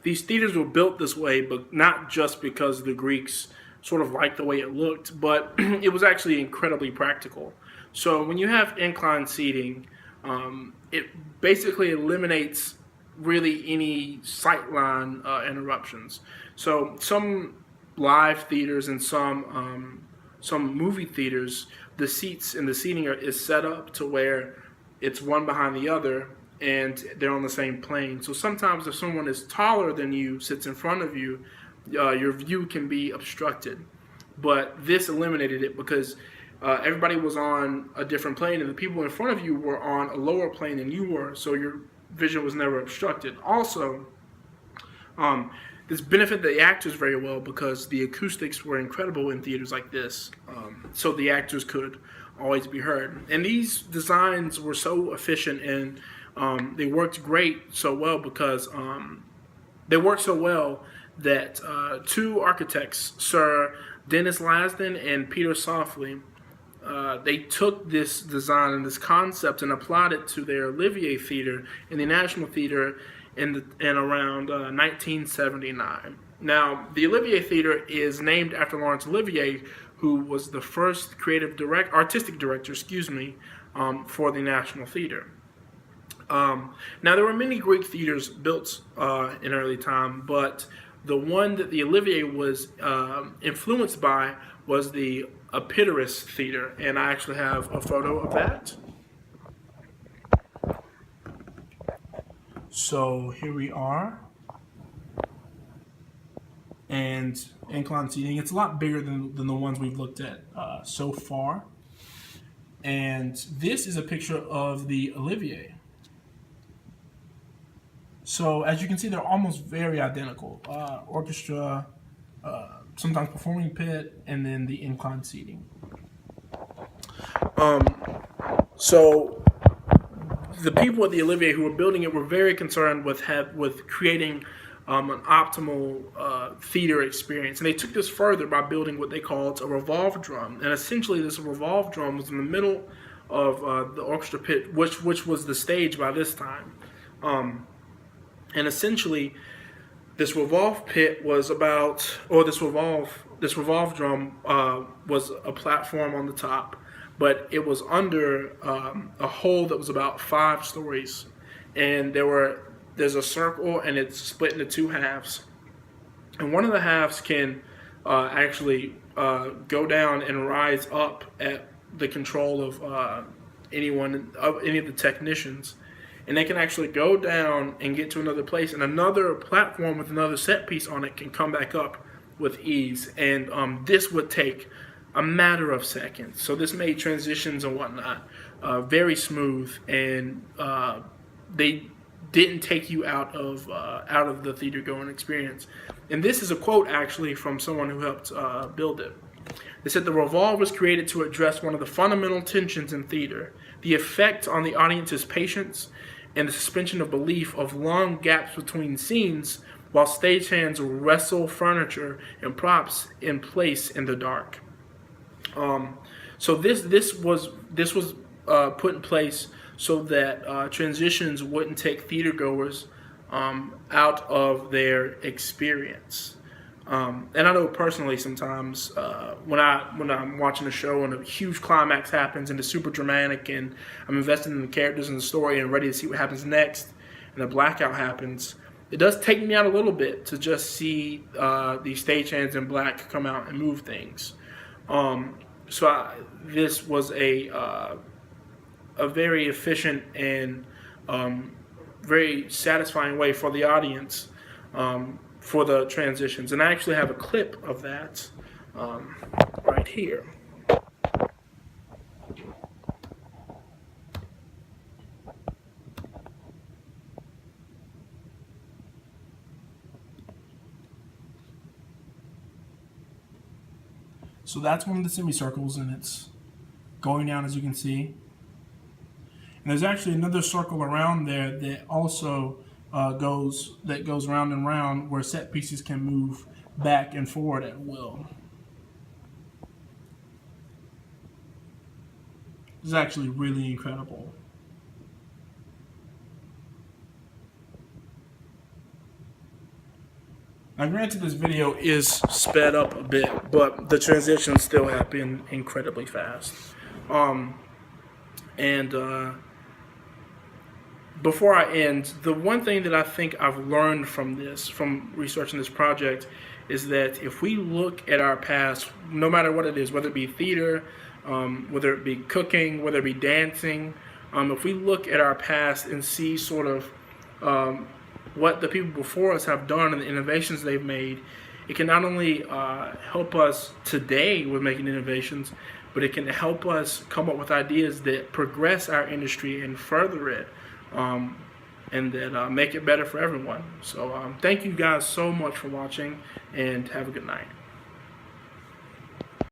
these theaters were built this way, but not just because the Greeks sort of liked the way it looked, but it was actually incredibly practical. So when you have incline seating, it basically eliminates really any sightline interruptions. So some live theaters and some movie theaters, the seats and the seating is set up to where it's one behind the other and they're on the same plane. So sometimes if someone is taller than you sits in front of you, your view can be obstructed. But this eliminated it because everybody was on a different plane, and the people in front of you were on a lower plane than you were, so your vision was never obstructed. Also, this benefited the actors very well because the acoustics were incredible in theaters like this, so the actors could always be heard. And these designs were so efficient and they worked great so well because they worked so well that two architects, Sir Dennis Lasden and Peter Softly, they took this design and this concept and applied it to their Olivier Theater in the National Theater in around 1979. Now, the Olivier Theater is named after Laurence Olivier, who was the first artistic director, for the National Theater. Now, there were many Greek theaters built in early time, but the one that the Olivier was influenced by was the Epidaurus Theater, and I actually have a photo of that. So here we are, and incline seating. It's a lot bigger than the ones we've looked at so far. And this is a picture of the Olivier. So as you can see, they're almost very identical. Orchestra, sometimes performing pit, and then the incline seating. So the people at the Olivier who were building it were very concerned with creating an optimal theater experience, and they took this further by building what they called a revolve drum. And essentially, this revolve drum was in the middle of the orchestra pit, which was the stage by this time. And essentially, this revolve pit was this revolve drum was a platform on the top, but it was under a hole that was about 5 stories, and there's a circle, and it's split into 2 halves, and one of the halves can actually go down and rise up at the control of any of the technicians. And they can actually go down and get to another place, and another platform with another set piece on it can come back up with ease. And this would take a matter of seconds. So this made transitions and whatnot very smooth, and they didn't take you out of the theater going experience. And this is a quote actually from someone who helped build it. They said the revolve was created to address one of the fundamental tensions in theater: the effect on the audience's patience and the suspension of belief of long gaps between scenes while stagehands wrestle furniture and props in place in the dark. So this was put in place so that transitions wouldn't take theater goers out of their experience. And I know personally sometimes when I'm watching a show and a huge climax happens and it's super dramatic and I'm invested in the characters and the story and ready to see what happens next, and a blackout happens, it does take me out a little bit to just see these stagehands in black come out and move things. This was a very efficient and very satisfying way for the audience for the transitions. And I actually have a clip of that right here. So that's one of the semicircles, and it's going down, as you can see. And there's actually another circle around there that also goes round and round, where set pieces can move back and forward at will. This is actually really incredible. Now, granted, this video is sped up a bit, but the transitions still happen incredibly fast. And before I end, the one thing that I think I've learned from researching this project, is that if we look at our past, no matter what it is, whether it be theater, whether it be cooking, whether it be dancing, if we look at our past and see sort of what the people before us have done and the innovations they've made, it can not only help us today with making innovations, but it can help us come up with ideas that progress our industry and further it, and that make it better for everyone. So thank you guys so much for watching, and have a good night.